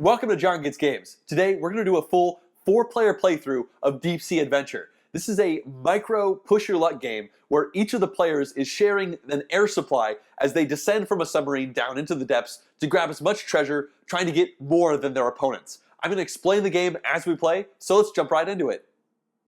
Welcome to John Gets Games. Today we're going to do a full 4-player playthrough of Deep Sea Adventure. This is a micro push your luck game where each of the players is sharing an air supply as they descend from a submarine down into the depths to grab as much treasure, trying to get more than their opponents. I'm going to explain the game as we play, so let's jump right into it.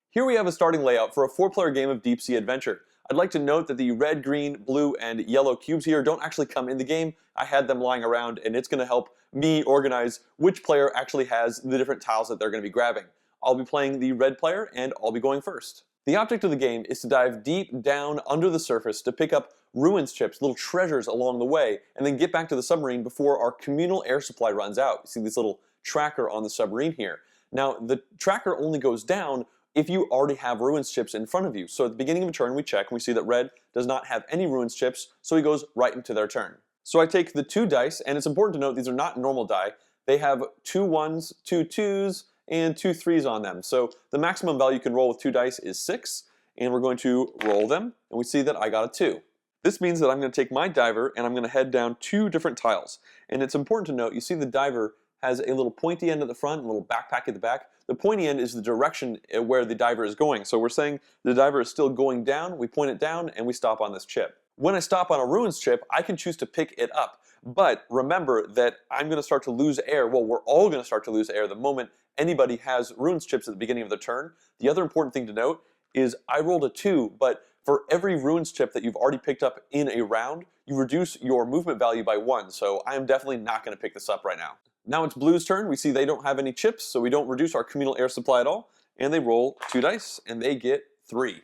Here we have a starting layout for a 4-player game of Deep Sea Adventure. I'd like to note that the red, green, blue, and yellow cubes here don't actually come in the game. I had them lying around, and it's going to help me organize which player actually has the different tiles that they're going to be grabbing. I'll be playing the red player, and I'll be going first. The object of the game is to dive deep down under the surface to pick up ruins chips, little treasures along the way, and then get back to the submarine before our communal air supply runs out. You see this little tracker on the submarine here. Now, the tracker only goes down if you already have ruins chips in front of you. So at the beginning of a turn we check and we see that red does not have any ruins chips, so he goes right into their turn. So I take the 2 dice, and it's important to note these are not normal die. They have 2 1s, 2 2s, and 2 3s on them. So the maximum value you can roll with 2 dice is 6, and we're going to roll them, and we see that I got a 2. This means that I'm going to take my diver and I'm going to head down 2 different tiles. And it's important to note, you see the diver has a little pointy end at the front, a little backpack at the back. The pointy end is the direction where the diver is going. So we're saying the diver is still going down, we point it down, and we stop on this chip. When I stop on a ruins chip, I can choose to pick it up. But remember that I'm going to start to lose air. Well, we're all going to start to lose air the moment anybody has ruins chips at the beginning of the turn. The other important thing to note is I rolled a 2, but for every ruins chip that you've already picked up in a round, you reduce your movement value by 1. So I am definitely not going to pick this up right now. Now it's blue's turn. We see they don't have any chips, so we don't reduce our communal air supply at all. And they roll 2 dice, and they get 3.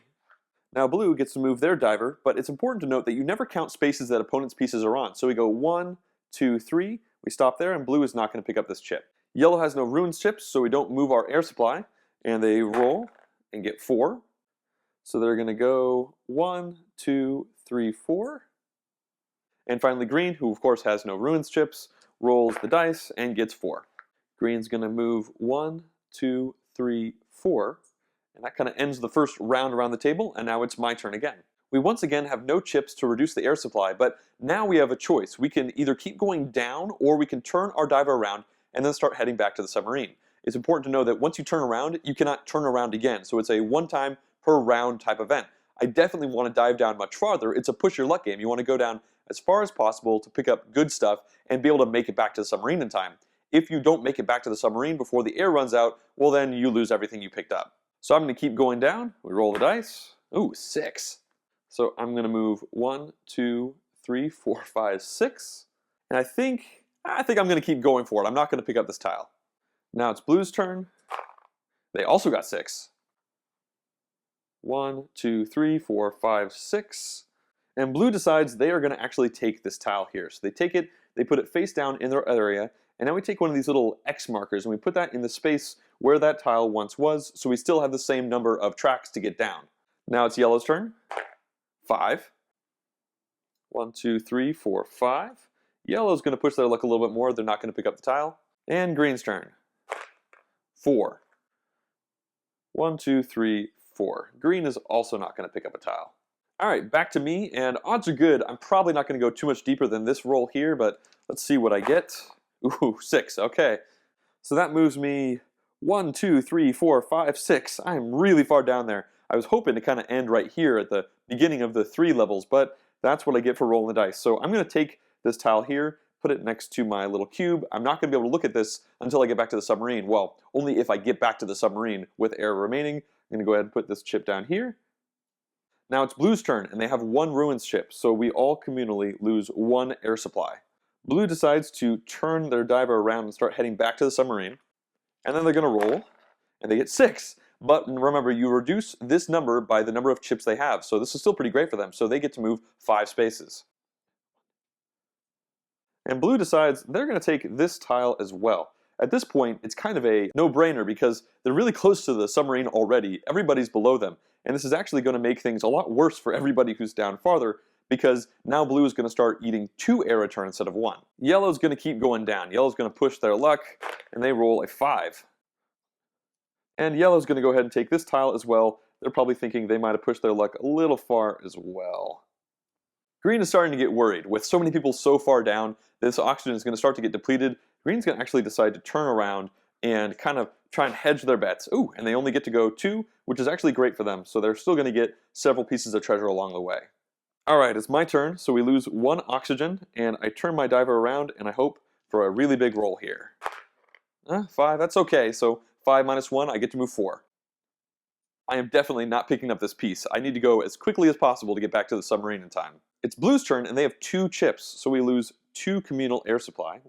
Now blue gets to move their diver, but it's important to note that you never count spaces that opponents' pieces are on. So we go 1, 2, 3, we stop there, and blue is not going to pick up this chip. Yellow has no ruins chips, so we don't move our air supply, and they roll and get 4. So they're going to go 1, 2, 3, 4. And finally green, who of course has no ruins chips, rolls the dice and gets 4. Green's going to move 1, 2, 3, 4. And that kind of ends the first round around the table, and now it's my turn again. We once again have no chips to reduce the air supply, but now we have a choice. We can either keep going down, or we can turn our diver around and then start heading back to the submarine. It's important to know that once you turn around, you cannot turn around again. So it's a one-time per round type event. I definitely want to dive down much farther. It's a push your luck game. You want to go down as far as possible to pick up good stuff and be able to make it back to the submarine in time. If you don't make it back to the submarine before the air runs out, well then you lose everything you picked up. So I'm going to keep going down. We roll the dice. Ooh, 6. So I'm going to move 1, 2, 3, 4, 5, 6. And I think I'm going to keep going for it. I'm not going to pick up this tile. Now it's blue's turn. They also got 6. 1, 2, 3, 4, 5, 6. And blue decides they are going to actually take this tile here. So they take it, they put it face down in their area, and now we take one of these little X markers and we put that in the space where that tile once was, so we still have the same number of tracks to get down. Now it's yellow's turn. 5. 1, 2, 3, 4, 5. Yellow's going to push their luck a little bit more. They're not going to pick up the tile. And green's turn. 4. 1, 2, 3, 4. Green is also not going to pick up a tile. All right, back to me, and odds are good. I'm probably not going to go too much deeper than this roll here, but let's see what I get. Ooh, 6, okay. So that moves me 1, 2, 3, 4, 5, 6. I'm really far down there. I was hoping to kind of end right here at the beginning of the 3 levels, but that's what I get for rolling the dice. So I'm going to take this tile here, put it next to my little cube. I'm not going to be able to look at this until I get back to the submarine. Well, only if I get back to the submarine with air remaining. I'm going to go ahead and put this chip down here. Now it's blue's turn, and they have 1 ruins chip, so we all communally lose 1 air supply. Blue decides to turn their diver around and start heading back to the submarine, and then they're going to roll, and they get 6. But remember, you reduce this number by the number of chips they have, so this is still pretty great for them, so they get to move 5 spaces. And blue decides they're going to take this tile as well. At this point, it's kind of a no-brainer because they're really close to the submarine already. Everybody's below them. And this is actually going to make things a lot worse for everybody who's down farther because now blue is going to start eating 2 air return instead of 1. Yellow's going to keep going down. Yellow's going to push their luck, and they roll a 5. And yellow's going to go ahead and take this tile as well. They're probably thinking they might have pushed their luck a little far as well. Green is starting to get worried. With so many people so far down, this oxygen is going to start to get depleted. Green's going to actually decide to turn around and kind of try and hedge their bets. Ooh, and they only get to go 2, which is actually great for them, so they're still going to get several pieces of treasure along the way. Alright, it's my turn, so we lose 1 oxygen, and I turn my diver around, and I hope for a really big roll here. 5, that's okay, so 5 minus 1, I get to move 4. I am definitely not picking up this piece. I need to go as quickly as possible to get back to the submarine in time. It's Blue's turn, and they have 2 chips, so we lose 2 communal air supply.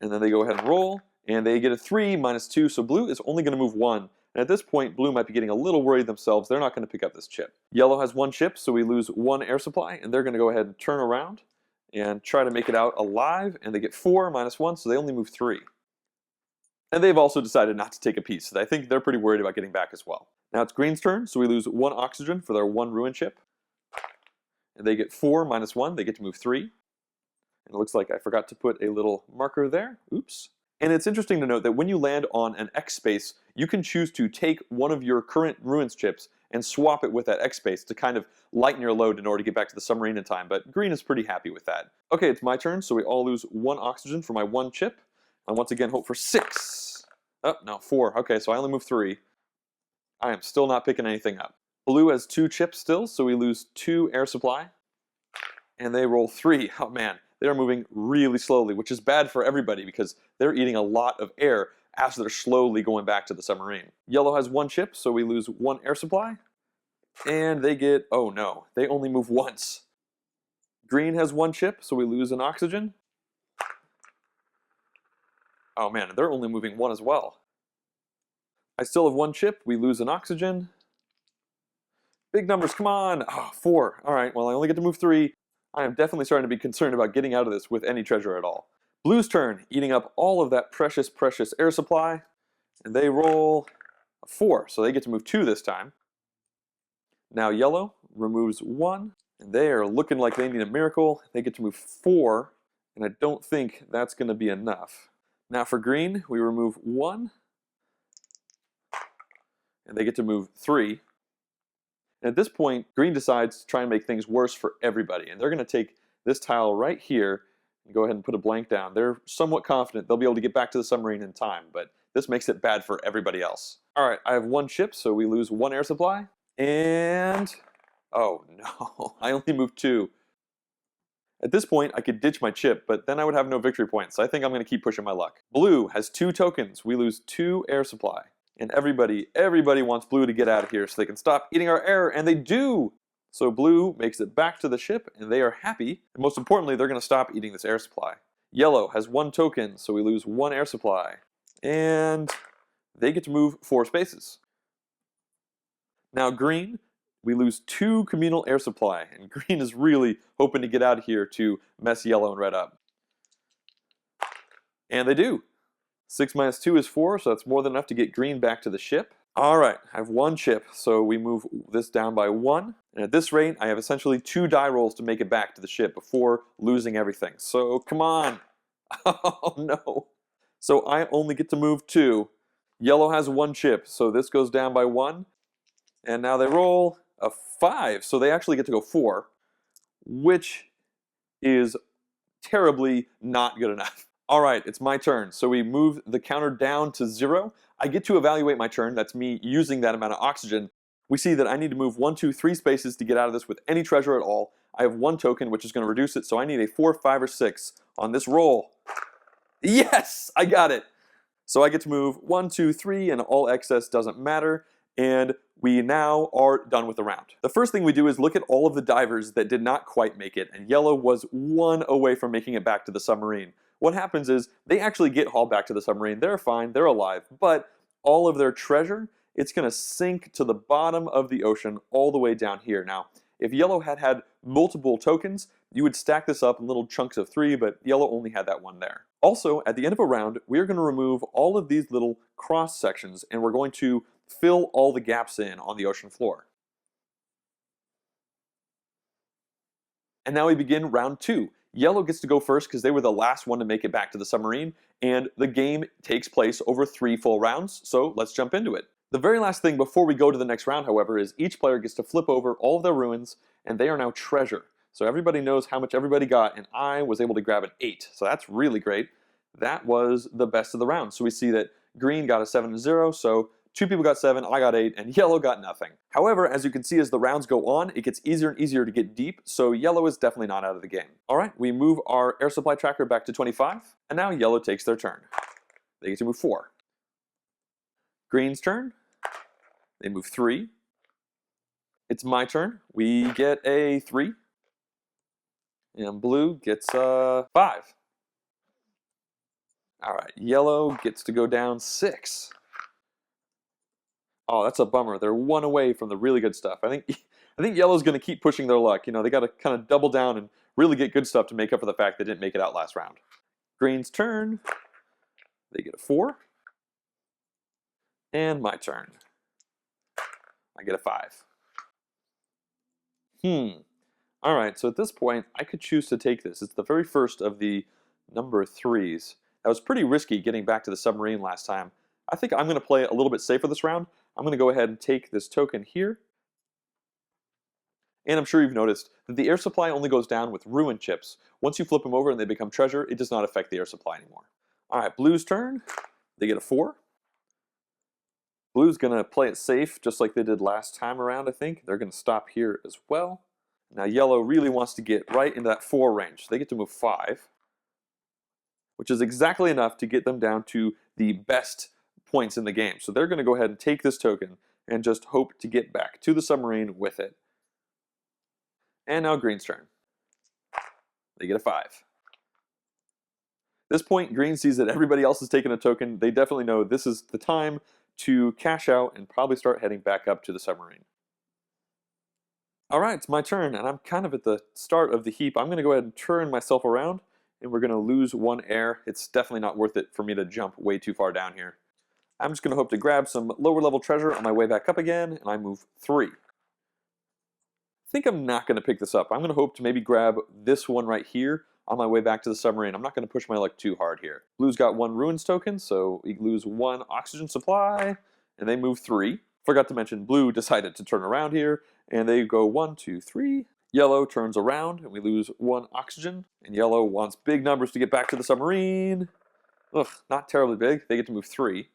And then they go ahead and roll, and they get a 3 minus 2, so Blue is only going to move 1. And at this point, Blue might be getting a little worried themselves. They're not going to pick up this chip. Yellow has 1 chip, so we lose 1 air supply, and they're going to go ahead and turn around and try to make it out alive, and they get 4 minus 1, so they only move 3. And they've also decided not to take a piece, so I think they're pretty worried about getting back as well. Now it's Green's turn, so we lose 1 oxygen for their 1 ruin chip. And they get 4 minus 1, they get to move 3. And it looks like I forgot to put a little marker there. Oops. And it's interesting to note that when you land on an X space, you can choose to take one of your current ruins chips and swap it with that X space to kind of lighten your load in order to get back to the submarine in time, but Green is pretty happy with that. Okay, it's my turn, so we all lose 1 oxygen for my 1 chip. I once again hope for 6. Oh, no, 4. Okay, so I only move 3. I am still not picking anything up. Blue has 2 chips still, so we lose 2 air supply. And they roll 3. Oh man, they're moving really slowly, which is bad for everybody because they're eating a lot of air as they're slowly going back to the submarine. Yellow has 1 chip, so we lose 1 air supply. And they get, oh no, they only move once. Green has 1 chip, so we lose an oxygen. Oh man, they're only moving 1 as well. I still have 1 chip, we lose an oxygen. Big numbers, come on! Oh, 4. Alright, well I only get to move 3. I am definitely starting to be concerned about getting out of this with any treasure at all. Blue's turn, eating up all of that precious, precious air supply. And they roll a 4, so they get to move 2 this time. Now Yellow removes 1, and they are looking like they need a miracle. They get to move 4, and I don't think that's going to be enough. Now for Green, we remove 1. And they get to move 3. And at this point, Green decides to try and make things worse for everybody. And they're going to take this tile right here and go ahead and put a blank down. They're somewhat confident they'll be able to get back to the submarine in time, but this makes it bad for everybody else. All right, I have 1 chip, so we lose 1 air supply. And, oh no, I only moved 2. At this point, I could ditch my chip, but then I would have no victory points, so I think I'm going to keep pushing my luck. Blue has 2 tokens. We lose 2 air supply. And everybody wants Blue to get out of here so they can stop eating our air, and they do! So Blue makes it back to the ship, and they are happy. And most importantly, they're going to stop eating this air supply. Yellow has 1 token, so we lose 1 air supply. And they get to move 4 spaces. Now Green, we lose 2 communal air supply, and Green is really hoping to get out of here to mess Yellow and Red up. And they do. 6 minus 2 is 4, so that's more than enough to get Green back to the ship. Alright, I have 1 chip, so we move this down by 1. And at this rate, I have essentially 2 die rolls to make it back to the ship before losing everything. So, come on! Oh no! So I only get to move 2. Yellow has 1 chip, so this goes down by 1. And now they roll a 5, so they actually get to go 4. Which is terribly not good enough. Alright, it's my turn. So we move the counter down to 0. I get to evaluate my turn. That's me using that amount of oxygen. We see that I need to move 1, 2, 3 spaces to get out of this with any treasure at all. I have 1 token, which is going to reduce it, so I need a 4, 5, or 6 on this roll. Yes! I got it! So I get to move 1, 2, 3, and all excess doesn't matter. And we now are done with the round. The first thing we do is look at all of the divers that did not quite make it, and Yellow was 1 away from making it back to the submarine. What happens is they actually get hauled back to the submarine. They're fine, they're alive, but all of their treasure, it's going to sink to the bottom of the ocean all the way down here. Now, if Yellow had had multiple tokens, you would stack this up in little chunks of 3, but Yellow only had that 1 there. Also, at the end of a round, we're going to remove all of these little cross sections, and we're going to fill all the gaps in on the ocean floor. And now we begin round 2. Yellow gets to go first because they were the last one to make it back to the submarine, and the game takes place over 3 full rounds, so let's jump into it. The very last thing before we go to the next round, however, is each player gets to flip over all of their ruins, and they are now treasure. So everybody knows how much everybody got, and I was able to grab an 8. So that's really great. That was the best of the round. So we see that green got a 7 and 0, so 2 people got 7, I got 8, and yellow got nothing. However, as you can see as the rounds go on, it gets easier and easier to get deep, so yellow is definitely not out of the game. Alright, we move our air supply tracker back to 25, and now yellow takes their turn. They get to move 4. Green's turn. They move 3. It's my turn. We get a 3. And blue gets a 5. Alright, yellow gets to go down 6. Oh, that's a bummer. They're 1 away from the really good stuff. I think yellow's going to keep pushing their luck. You know, they got to kind of double down and really get good stuff to make up for the fact they didn't make it out last round. Green's turn. They get a 4. And my turn. I get a 5. Alright, so at this point, I could choose to take this. It's the very first of the number 3s. That was pretty risky getting back to the submarine last time. I think I'm going to play a little bit safer this round. I'm going to go ahead and take this token here. And I'm sure you've noticed that the air supply only goes down with ruin chips. Once you flip them over and they become treasure, it does not affect the air supply anymore. Alright, blue's turn. They get a 4. Blue's going to play it safe, just like they did last time around, I think. They're going to stop here as well. Now yellow really wants to get right into that 4 range. They get to move 5, which is exactly enough to get them down to the best points in the game. So they're going to go ahead and take this token and just hope to get back to the submarine with it. And now green's turn. They get a 5. At this point, green sees that everybody else has taken a token. They definitely know this is the time to cash out and probably start heading back up to the submarine. Alright, it's my turn, and I'm kind of at the start of the heap. I'm going to go ahead and turn myself around, and we're going to lose 1 air. It's definitely not worth it for me to jump way too far down here. I'm just going to hope to grab some lower level treasure on my way back up again, and I move 3. I think I'm not going to pick this up. I'm going to hope to maybe grab this one right here on my way back to the submarine. I'm not going to push my luck too hard here. Blue's got 1 ruins token, so we lose 1 oxygen supply, and they move 3. Forgot to mention blue decided to turn around here, and they go 1, 2, 3. Yellow turns around, and we lose 1 oxygen, and yellow wants big numbers to get back to the submarine. Ugh, not terribly big. They get to move 3.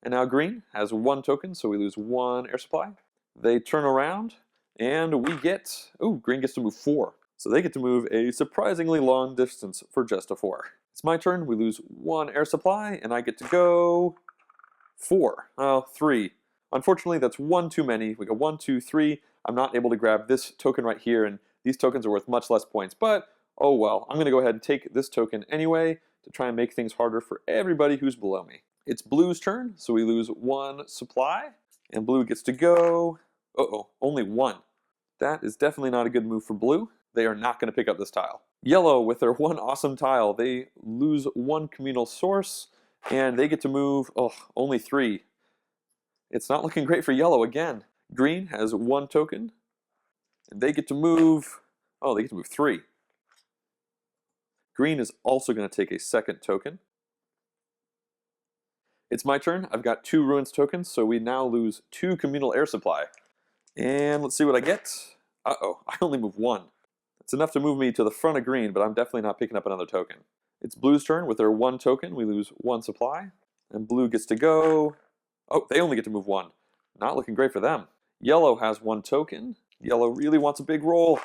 And now green has 1 token, so we lose 1 air supply. They turn around, and we get... Ooh, green gets to move 4. So they get to move a surprisingly long distance for just a 4. It's my turn. We lose 1 air supply, and I get to go 4. Oh, 3. Unfortunately, that's 1 too many. We go 1, 2, 3. I'm not able to grab this token right here, and these tokens are worth much less points. But, oh well. I'm going to go ahead and take this token anyway to try and make things harder for everybody who's below me. It's blue's turn, so we lose 1 supply, and blue gets to go... Uh-oh, only 1. That is definitely not a good move for blue. They are not going to pick up this tile. Yellow, with their 1 awesome tile, they lose 1 communal source, and they get to move, only 3. It's not looking great for yellow again. Green has 1 token, and they get to move, they get to move 3. Green is also going to take a 2nd token. It's my turn. I've got 2 ruins tokens, so we now lose 2 communal air supply. And let's see what I get. Uh-oh, I only move 1. It's enough to move me to the front of green, but I'm definitely not picking up another token. It's blue's turn. With their 1 token, we lose 1 supply. And blue gets to go. Oh, they only get to move 1. Not looking great for them. Yellow has 1 token. Yellow really wants a big roll.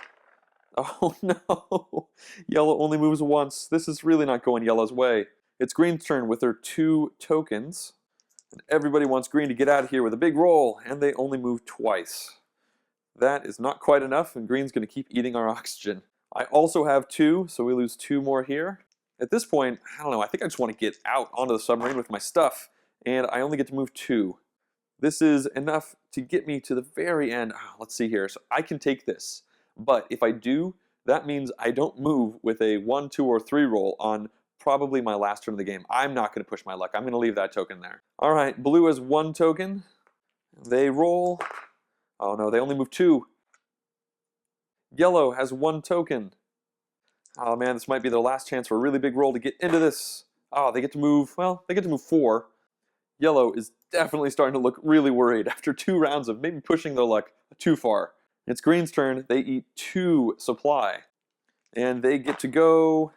Oh no. Yellow only moves once. This is really not going yellow's way. It's green's turn with their 2 tokens. And everybody wants green to get out of here with a big roll, and they only move twice. That is not quite enough, and green's going to keep eating our oxygen. I also have 2, so we lose 2 more here. At this point, I don't know, I think I just want to get out onto the submarine with my stuff, and I only get to move 2. This is enough to get me to the very end. Let's see here. So I can take this, but if I do, that means I don't move with a 1, 2, or 3 roll on probably my last turn of the game. I'm not going to push my luck. I'm going to leave that token there. All right, blue has 1 token. They roll. Oh no, they only move 2. Yellow has 1 token. Oh man, this might be their last chance for a really big roll to get into this. Oh, they get to move, they get to move 4. Yellow is definitely starting to look really worried after 2 rounds of maybe pushing their luck too far. It's green's turn. They eat 2 supply. And they get to go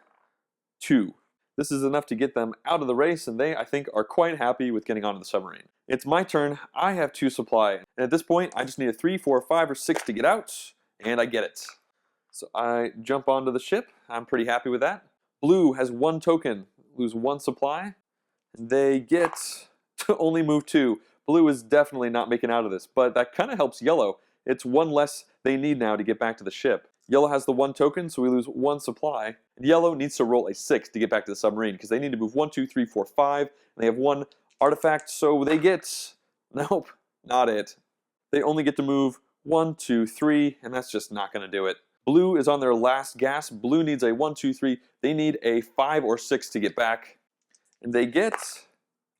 2. This is enough to get them out of the race, and they, I think, are quite happy with getting onto the submarine. It's my turn. I have 2 supply. And at this point, I just need a 3, 4, 5, or 6 to get out, and I get it. So I jump onto the ship. I'm pretty happy with that. Blue has 1 token, lose 1 supply. They get to only move 2. Blue is definitely not making out of this, but that kind of helps yellow. It's 1 less they need now to get back to the ship. Yellow has the 1 token, so we lose 1 supply. And yellow needs to roll a 6 to get back to the submarine, because they need to move 1, 2, 3, 4, 5. And they have 1 artifact, so they get... Nope, not it. They only get to move 1, 2, 3, and that's just not going to do it. Blue is on their last gas. Blue needs a 1, 2, 3. They need a 5 or 6 to get back. And they get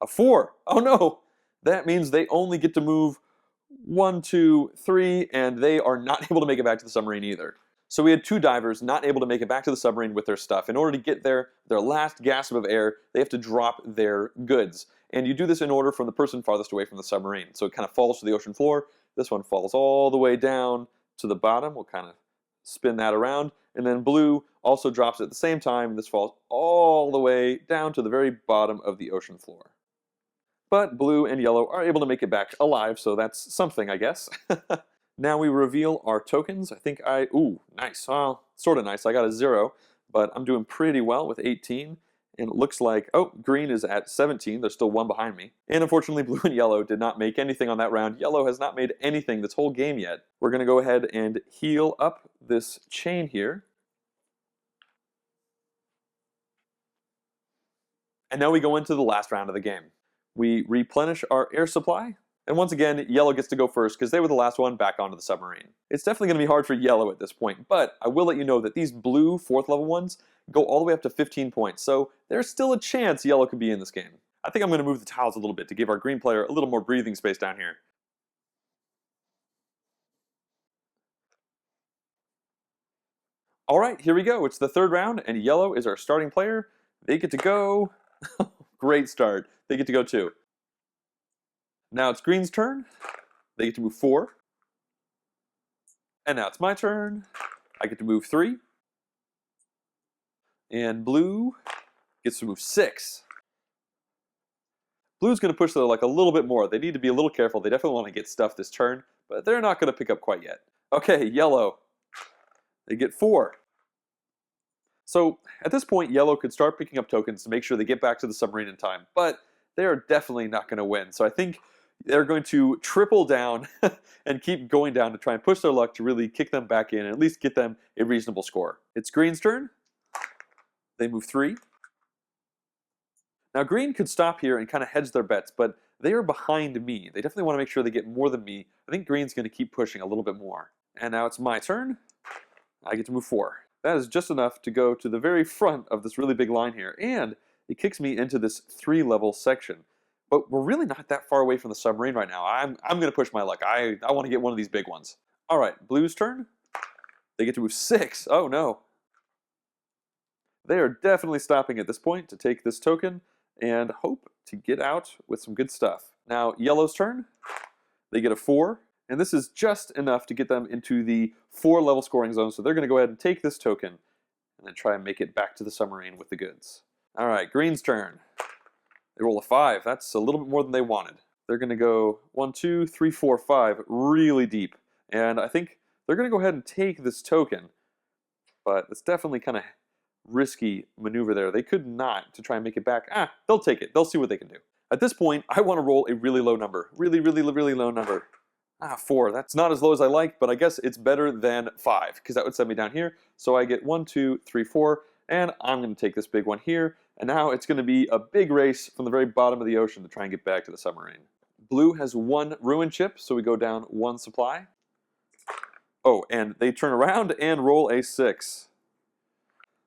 a 4. Oh no! That means they only get to move 1, 2, 3, and they are not able to make it back to the submarine either. So we had 2 divers not able to make it back to the submarine with their stuff. In order to get their last gasp of air, they have to drop their goods. And you do this in order from the person farthest away from the submarine. So it kind of falls to the ocean floor. This one falls all the way down to the bottom. We'll kind of spin that around. And then blue also drops at the same time. And this falls all the way down to the very bottom of the ocean floor. But blue and yellow are able to make it back alive, so that's something, I guess. Now we reveal our tokens. I think ooh, nice. Well, sort of nice. I got a 0, but I'm doing pretty well with 18. And it looks like, oh, green is at 17. There's still 1 behind me. And unfortunately, blue and yellow did not make anything on that round. Yellow has not made anything this whole game yet. We're going to go ahead and heal up this chain here. And now we go into the last round of the game. We replenish our air supply. And once again, yellow gets to go first because they were the last one back onto the submarine. It's definitely going to be hard for yellow at this point, but I will let you know that these blue 4th level ones go all the way up to 15 points, so there's still a chance yellow could be in this game. I think I'm going to move the tiles a little bit to give our green player a little more breathing space down here. Alright, here we go. It's the 3rd round, and yellow is our starting player. They get to go... Great start. They get to go 2. Now it's green's turn. They get to move 4. And now it's my turn. I get to move 3. And blue gets to move 6. Blue's going to push though like a little bit more. They need to be a little careful. They definitely want to get stuff this turn, but they're not going to pick up quite yet. Okay, yellow. They get 4. So at this point, yellow could start picking up tokens to make sure they get back to the submarine in time, but they're definitely not going to win. So I think they're going to triple down and keep going down to try and push their luck to really kick them back in and at least get them a reasonable score. It's green's turn. They move 3. Now green could stop here and kind of hedge their bets, but they are behind me. They definitely want to make sure they get more than me. I think green's going to keep pushing a little bit more. And now it's my turn. I get to move 4. That is just enough to go to the very front of this really big line here, and it kicks me into this 3-level section. But we're really not that far away from the submarine right now. I'm going to push my luck. I want to get one of these big ones. All right, blue's turn. They get to move 6. Oh no. They are definitely stopping at this point to take this token and hope to get out with some good stuff. Now yellow's turn. They get a 4. And this is just enough to get them into the 4-level scoring zone, so they're going to go ahead and take this token and then try and make it back to the submarine with the goods. All right, green's turn. They roll a 5. That's a little bit more than they wanted. They're going to go 1, 2, 3, 4, 5 really deep. And I think they're going to go ahead and take this token, but it's definitely kind of risky maneuver there. They could not to try and make it back. They'll take it. They'll see what they can do. At this point, I want to roll a really low number. Really, really, really low number. 4. That's not as low as I like, but I guess it's better than 5, because that would set me down here. So I get 1, 2, 3, 4, and I'm going to take this big one here. And now it's going to be a big race from the very bottom of the ocean to try and get back to the submarine. Blue has 1 ruin chip, so we go down 1 supply. Oh, and they turn around and roll a 6.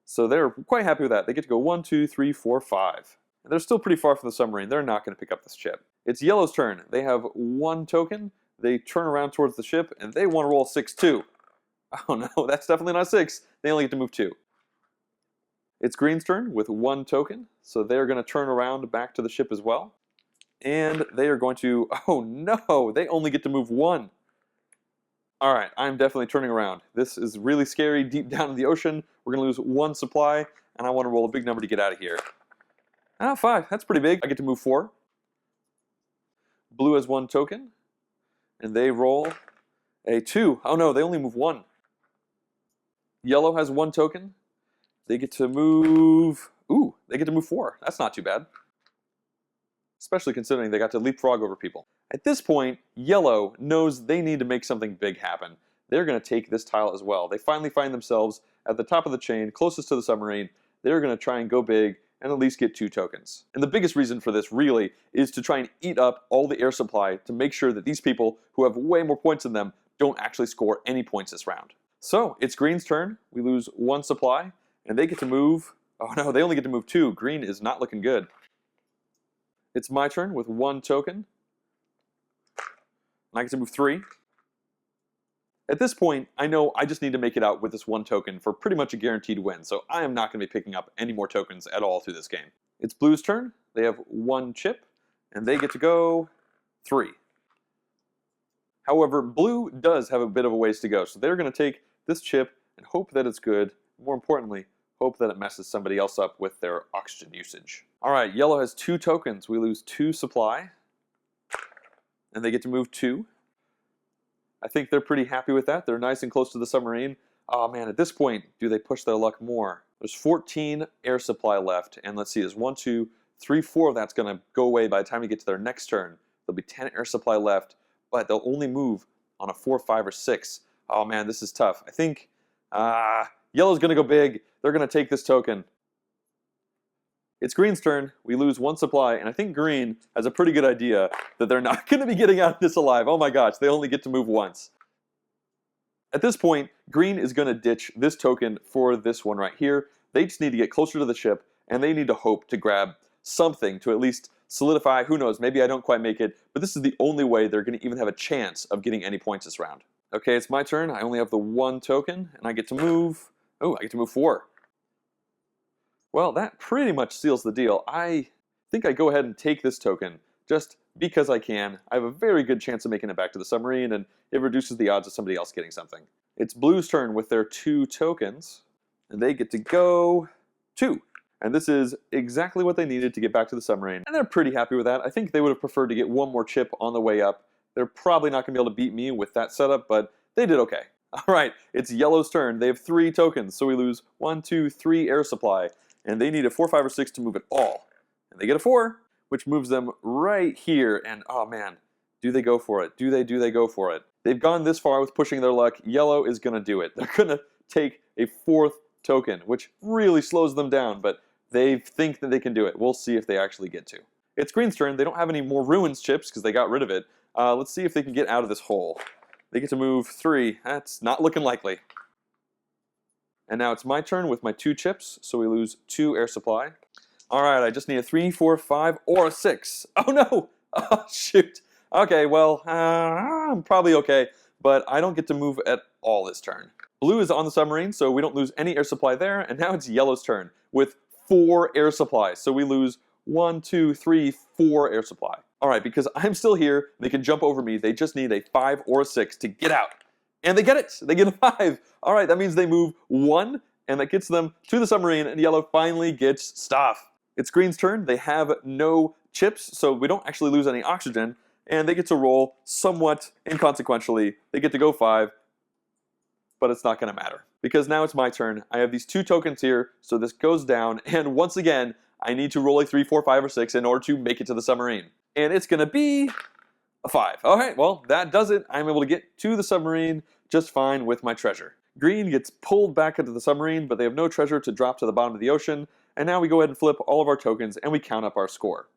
So they're quite happy with that. They get to go 1, 2, 3, 4, 5. And they're still pretty far from the submarine. They're not going to pick up this chip. It's yellow's turn. They have 1 token. They turn around towards the ship, and they want to roll 6 too. Oh no, that's definitely not 6. They only get to move 2. It's green's turn with 1 token, so they're going to turn around back to the ship as well. And they are going to, oh no, they only get to move 1. All right, I'm definitely turning around. This is really scary. Deep down in the ocean, we're going to lose 1 supply, and I want to roll a big number to get out of here. 5. That's pretty big. I get to move 4. Blue has 1 token, and they roll a 2. Oh no, they only move 1. Yellow has 1 token. They get to move... Ooh, they get to move 4. That's not too bad. Especially considering they got to leapfrog over people. At this point, yellow knows they need to make something big happen. They're going to take this tile as well. They finally find themselves at the top of the chain, closest to the submarine. They're going to try and go big and at least get 2 tokens. And the biggest reason for this, really, is to try and eat up all the air supply to make sure that these people, who have way more points than them, don't actually score any points this round. So, it's green's turn. We lose 1 supply, and they get to move... Oh no, they only get to move 2. Green is not looking good. It's my turn with 1 token. And I get to move 3. At this point, I know I just need to make it out with this 1 token for pretty much a guaranteed win, so I am not going to be picking up any more tokens at all through this game. It's blue's turn. They have 1 chip, and they get to go 3. However, blue does have a bit of a ways to go, so they're going to take this chip and hope that it's good. More importantly, hope that it messes somebody else up with their oxygen usage. All right, yellow has 2 tokens. We lose 2 supply, and they get to move 2. I think they're pretty happy with that. They're nice and close to the submarine. Oh man, at this point, do they push their luck more? There's 14 air supply left, and let's see, there's 1, 2, 3, 4 of that's going to go away by the time we get to their next turn. There'll be 10 air supply left, but they'll only move on a 4, 5, or 6. Oh man, this is tough. I think yellow's going to go big. They're going to take this token. It's green's turn. We lose 1 supply, and I think green has a pretty good idea that they're not going to be getting out of this alive. Oh my gosh, they only get to move once. At this point, green is going to ditch this token for this one right here. They just need to get closer to the ship, and they need to hope to grab something to at least solidify. Who knows, maybe I don't quite make it, but this is the only way they're going to even have a chance of getting any points this round. Okay, it's my turn. I only have the 1 token, and I get to move... Oh, I get to move 4. Well, that pretty much seals the deal. I think I go ahead and take this token just because I can. I have a very good chance of making it back to the submarine, and it reduces the odds of somebody else getting something. It's blue's turn with their 2 tokens, and they get to go 2. And this is exactly what they needed to get back to the submarine, and they're pretty happy with that. I think they would have preferred to get 1 more chip on the way up. They're probably not going to be able to beat me with that setup, but they did okay. All right, it's yellow's turn. They have 3 tokens, so we lose 1, 2, 3 air supply. And they need a 4, 5, or 6 to move it all. And they get a 4, which moves them right here. And oh man, do they go for it? Do they go for it? They've gone this far with pushing their luck. Yellow is going to do it. They're going to take a 4th token, which really slows them down, but they think that they can do it. We'll see if they actually get to. It's green's turn. They don't have any more ruins chips because they got rid of it. Let's see if they can get out of this hole. They get to move 3. That's not looking likely. And now it's my turn with my 2 chips, so we lose 2 air supply. All right, I just need a 3, 4, 5, or a 6. Oh no! Oh shoot. Okay, well, I'm probably okay, but I don't get to move at all this turn. Blue is on the submarine, so we don't lose any air supply there, and now it's yellow's turn with 4 air supplies. So we lose 1, 2, 3, 4 air supply. All right, because I'm still here, they can jump over me. They just need a 5 or a 6 to get out. And they get it. They get a 5. All right, that means they move 1, and that gets them to the submarine, and yellow finally gets stuff. It's green's turn. They have no chips, so we don't actually lose any oxygen, and they get to roll somewhat inconsequentially. They get to go 5, but it's not going to matter. Because now it's my turn. I have these 2 tokens here, so this goes down, and once again, I need to roll a 3, 4, 5, or 6 in order to make it to the submarine. And it's going to be a 5. All right, well, that does it. I'm able to get to the submarine just fine with my treasure. Green gets pulled back into the submarine, but they have no treasure to drop to the bottom of the ocean. And now we go ahead and flip all of our tokens, and we count up our score.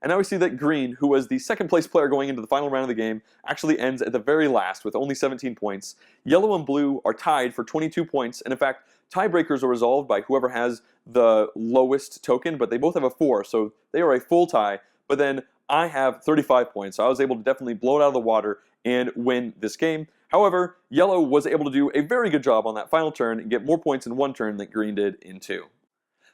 And now we see that green, who was the 2nd place player going into the final round of the game, actually ends at the very last with only 17 points. Yellow and blue are tied for 22 points, and in fact, tiebreakers are resolved by whoever has the lowest token, but they both have a 4, so they are a full tie. But then I have 35 points, so I was able to definitely blow it out of the water and win this game. However, yellow was able to do a very good job on that final turn and get more points in 1 turn than green did in 2.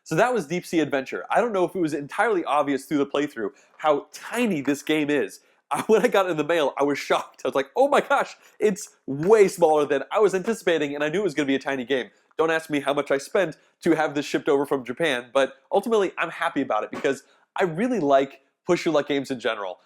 So that was Deep Sea Adventure. I don't know if it was entirely obvious through the playthrough how tiny this game is. when I got it in the mail, I was shocked. I was like, oh my gosh, it's way smaller than I was anticipating, and I knew it was going to be a tiny game. Don't ask me how much I spent to have this shipped over from Japan, but ultimately I'm happy about it because I really like push your luck games in general.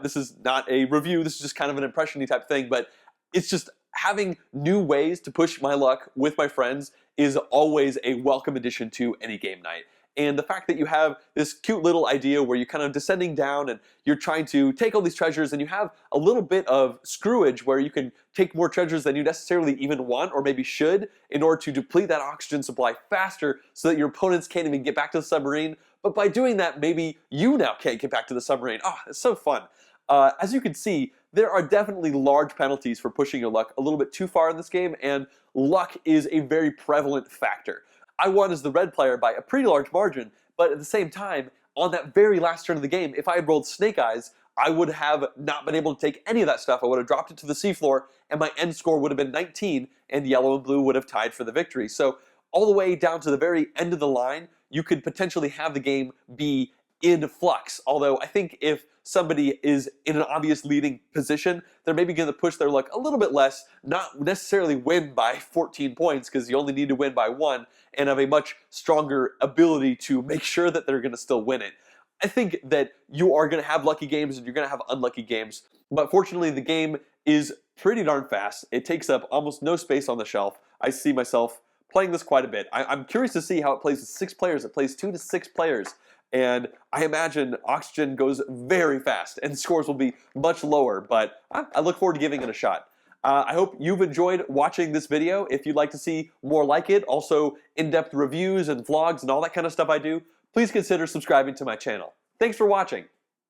This is not a review, this is just kind of an impression-y type thing, but it's just having new ways to push my luck with my friends is always a welcome addition to any game night. And the fact that you have this cute little idea where you're kind of descending down and you're trying to take all these treasures, and you have a little bit of screwage where you can take more treasures than you necessarily even want or maybe should in order to deplete that oxygen supply faster so that your opponents can't even get back to the submarine. But by doing that, maybe you now can't get back to the submarine. Oh, it's so fun. As you can see, there are definitely large penalties for pushing your luck a little bit too far in this game, and luck is a very prevalent factor. I won as the red player by a pretty large margin, but at the same time, on that very last turn of the game, if I had rolled Snake Eyes, I would have not been able to take any of that stuff. I would have dropped it to the seafloor, and my end score would have been 19, and yellow and blue would have tied for the victory. So all the way down to the very end of the line, you could potentially have the game be in flux. Although I think if somebody is in an obvious leading position, they're maybe going to push their luck a little bit less, not necessarily win by 14 points because you only need to win by 1, and have a much stronger ability to make sure that they're going to still win it. I think that you are going to have lucky games and you're going to have unlucky games, but fortunately the game is pretty darn fast. It takes up almost no space on the shelf. I see myself playing this quite a bit. I'm curious to see how it plays with 6 players. It plays 2 to 6 players. And I imagine oxygen goes very fast and scores will be much lower, but I look forward to giving it a shot. I hope you've enjoyed watching this video. If you'd like to see more like it, also in-depth reviews and vlogs and all that kind of stuff I do, please consider subscribing to my channel. Thanks for watching.